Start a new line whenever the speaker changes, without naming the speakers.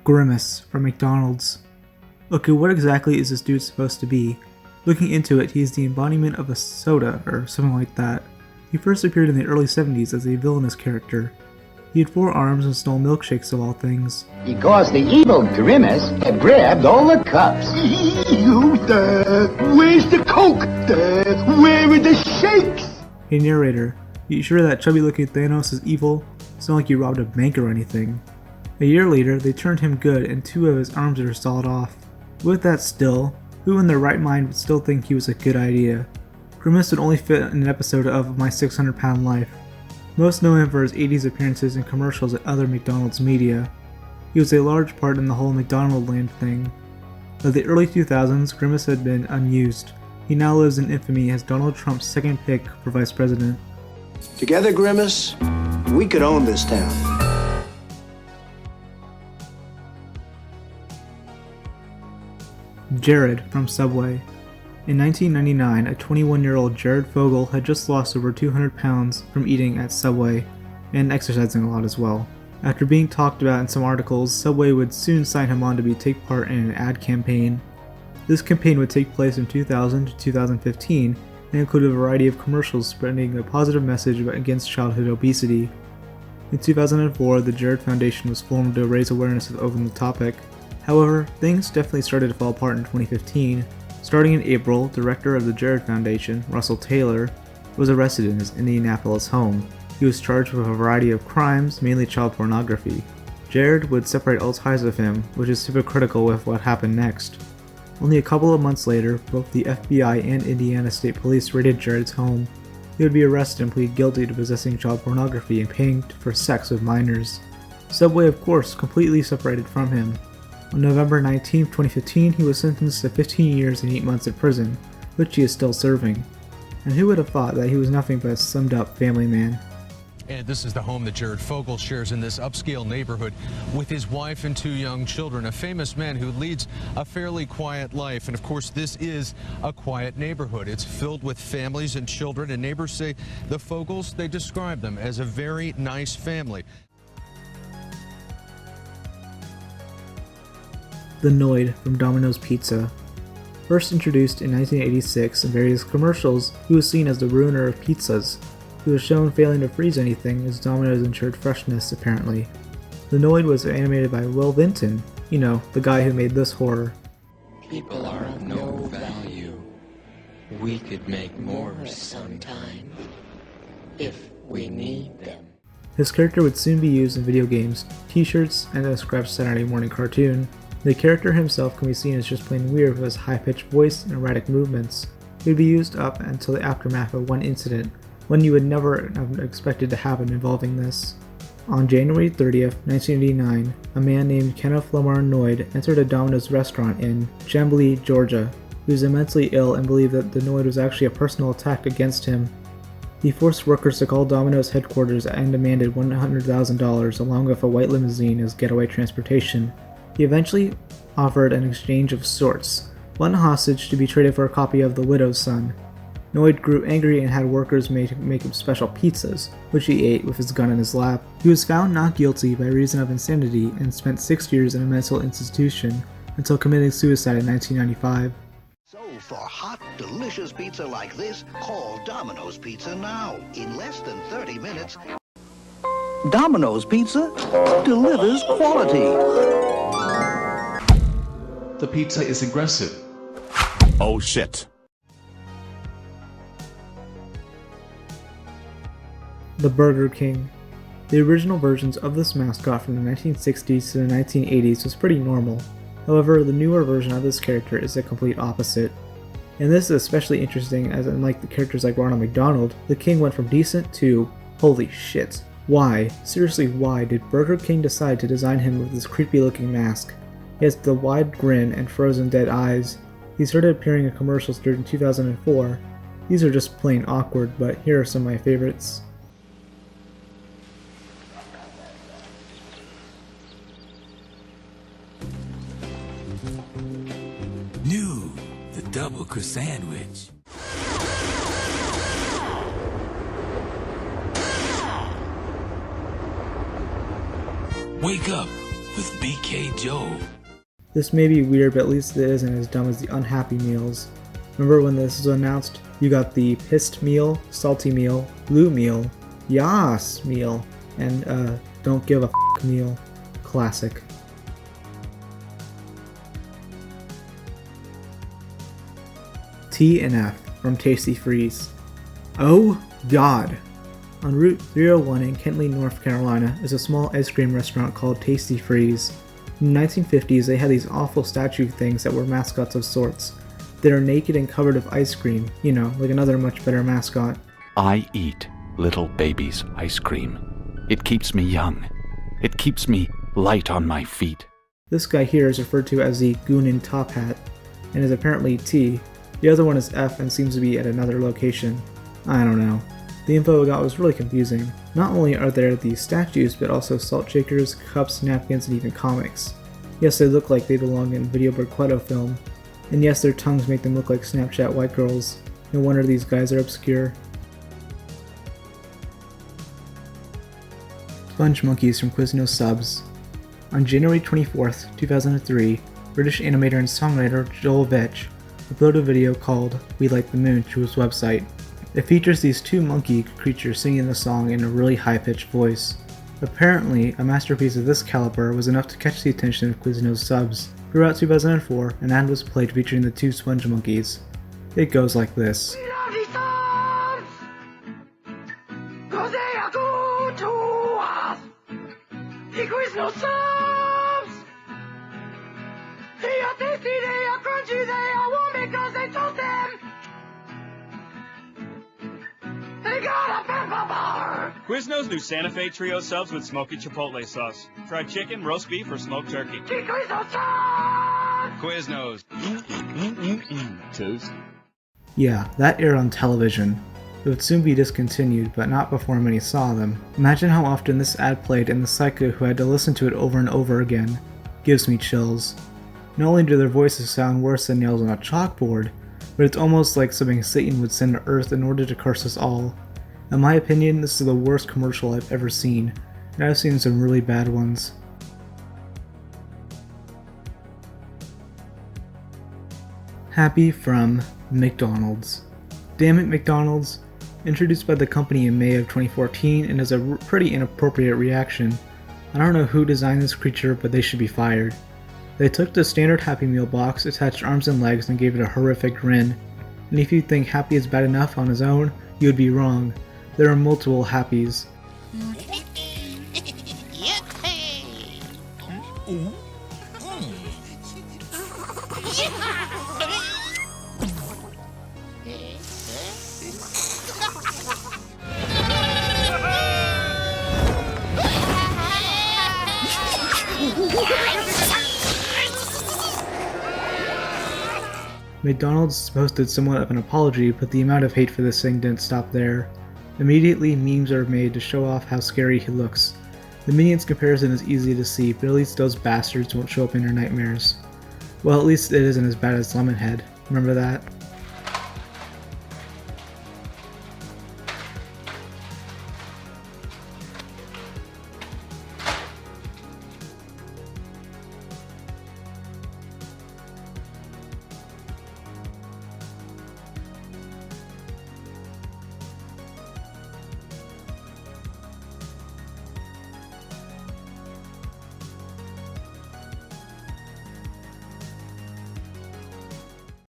Grimace from McDonald's. Okay, what exactly is this dude supposed to be? Looking into it, he is the embodiment of a soda, or something like that. He first appeared in the early 70s as a villainous character. He had 4 arms and stole milkshakes of all things.
Because the evil Grimace had grabbed all the cups. Where's the Coke? Where are the shakes?
Hey narrator, you sure that chubby looking Thanos is evil? It's not like you robbed a bank or anything. A year later, they turned him good and 2 of his arms are sawed off. With that still, who in their right mind would still think he was a good idea? Grimace would only fit in an episode of My 600-Pound Life. Most know him for his 80s appearances in commercials at other McDonald's media. He was a large part in the whole McDonald land thing. By the early 2000s, Grimace had been unused. He now lives in infamy as Donald Trump's second pick for vice president.
Together, Grimace, we could own this town.
Jared from Subway. In 1999, a 21-year-old Jared Fogle had just lost over 200 pounds from eating at Subway, and exercising a lot as well. After being talked about in some articles, Subway would soon sign him on to take part in an ad campaign. This campaign would take place from 2000 to 2015 and include a variety of commercials spreading a positive message against childhood obesity. In 2004, the Jared Foundation was formed to raise awareness of the topic. However, things definitely started to fall apart in 2015. Starting in April, director of the Jared Foundation, Russell Taylor, was arrested in his Indianapolis home. He was charged with a variety of crimes, mainly child pornography. Jared would separate all ties with him, which is hypocritical with what happened next. Only a couple of months later, both the FBI and Indiana State Police raided Jared's home. He would be arrested and plead guilty to possessing child pornography and paying for sex with minors. Subway, of course, completely separated from him. On November 19, 2015, he was sentenced to 15 years and 8 months in prison, which he is still serving. And who would have thought that he was nothing but a summed-up family man?
And this is the home that Jared Fogle shares in this upscale neighborhood with his wife and 2 young children, a famous man who leads a fairly quiet life. And of course, this is a quiet neighborhood. It's filled with families and children, and neighbors say the Fogles, they describe them as a very nice family.
The Noid from Domino's Pizza. First introduced in 1986 in various commercials, he was seen as the ruiner of pizzas. He was shown failing to freeze anything as Domino's ensured freshness, apparently. The Noid was animated by Will Vinton, you know, the guy who made this horror.
People are of no value. We could make more sometime, if we need them.
His character would soon be used in video games, t-shirts, and a scratch Saturday morning cartoon. The character himself can be seen as just plain weird with his high-pitched voice and erratic movements. He would be used up until the aftermath of one incident, one you would never have expected to happen involving this. On January 30th, 1989, a man named Kenneth Lamar Noid entered a Domino's restaurant in Chamblee, Georgia. He was immensely ill and believed that the Noid was actually a personal attack against him. He forced workers to call Domino's headquarters and demanded $100,000 along with a white limousine as getaway transportation. He eventually offered an exchange of sorts, one hostage to be traded for a copy of The Widow's Son. Noid grew angry and had workers make him special pizzas, which he ate with his gun in his lap. He was found not guilty by reason of insanity and spent 6 years in a mental institution until committing suicide in 1995.
So for hot, delicious pizza like this, call Domino's Pizza now. In less than 30 minutes, Domino's Pizza delivers quality.
The pizza is aggressive.
Oh shit.
The Burger King. The original versions of this mascot from the 1960s to the 1980s was pretty normal. However, the newer version of this character is the complete opposite. And this is especially interesting as unlike the characters like Ronald McDonald, the King went from decent to holy shit. Why? Seriously, why did Burger King decide to design him with this creepy looking mask? He has the wide grin and frozen dead eyes. He started appearing in commercials during 2004. These are just plain awkward, but here are some of my favorites.
New, the double crust sandwich. Wake up, with BK Joe.
This may be weird, but at least it isn't as dumb as the Unhappy Meals. Remember when this was announced? You got the Pissed Meal, Salty Meal, Blue Meal, Yas Meal, and Don't Give a F Meal. Classic. T and F from Tasty Freeze. Oh God! On Route 301 in Kentley, North Carolina is a small ice cream restaurant called Tasty Freeze. In the 1950s, they had these awful statue things that were mascots of sorts. They are naked and covered with ice cream, you know, like another much better mascot.
I eat little baby's ice cream. It keeps me young. It keeps me light on my feet.
This guy here is referred to as the Goon in Top Hat, and is apparently T. The other one is F and seems to be at another location. I don't know. The info I got was really confusing. Not only are there these statues, but also salt shakers, cups, napkins, and even comics. Yes, they look like they belong in Video Berquetto film. And yes, their tongues make them look like Snapchat white girls. No wonder these guys are obscure. Sponge Monkeys from Quiznos Subs. On January 24th, 2003, British animator and songwriter Joel Vetch uploaded a video called We Like the Moon to his website. It features these two monkey creatures singing the song in a really high-pitched voice. Apparently, a masterpiece of this caliber was enough to catch the attention of Quiznos Subs. Throughout 2004, an ad was played featuring the two Sponge Monkeys. It goes like this.
Quiznos new Santa Fe Trio subs with smoky chipotle sauce. Fried chicken, roast beef, or smoked turkey. Quiznos. Toast.
Yeah, that aired on television. It would soon be discontinued, but not before many saw them. Imagine how often this ad played and the psycho who had to listen to it over and over again. Gives me chills. Not only do their voices sound worse than nails on a chalkboard, but it's almost like something Satan would send to Earth in order to curse us all. In my opinion, this is the worst commercial I've ever seen, and I've seen some really bad ones. Happy from McDonald's. Damn it, McDonald's! Introduced by the company in May of 2014 and is a pretty inappropriate reaction. I don't know who designed this creature, but they should be fired. They took the standard Happy Meal box, attached arms and legs, and gave it a horrific grin. And if you think Happy is bad enough on his own, you would be wrong. There are multiple Happies. McDonald's posted somewhat of an apology, but the amount of hate for this thing didn't stop there. Immediately, memes are made to show off how scary he looks. The Minions comparison is easy to see, but at least those bastards won't show up in your nightmares. Well, at least it isn't as bad as Lemonhead. Remember that?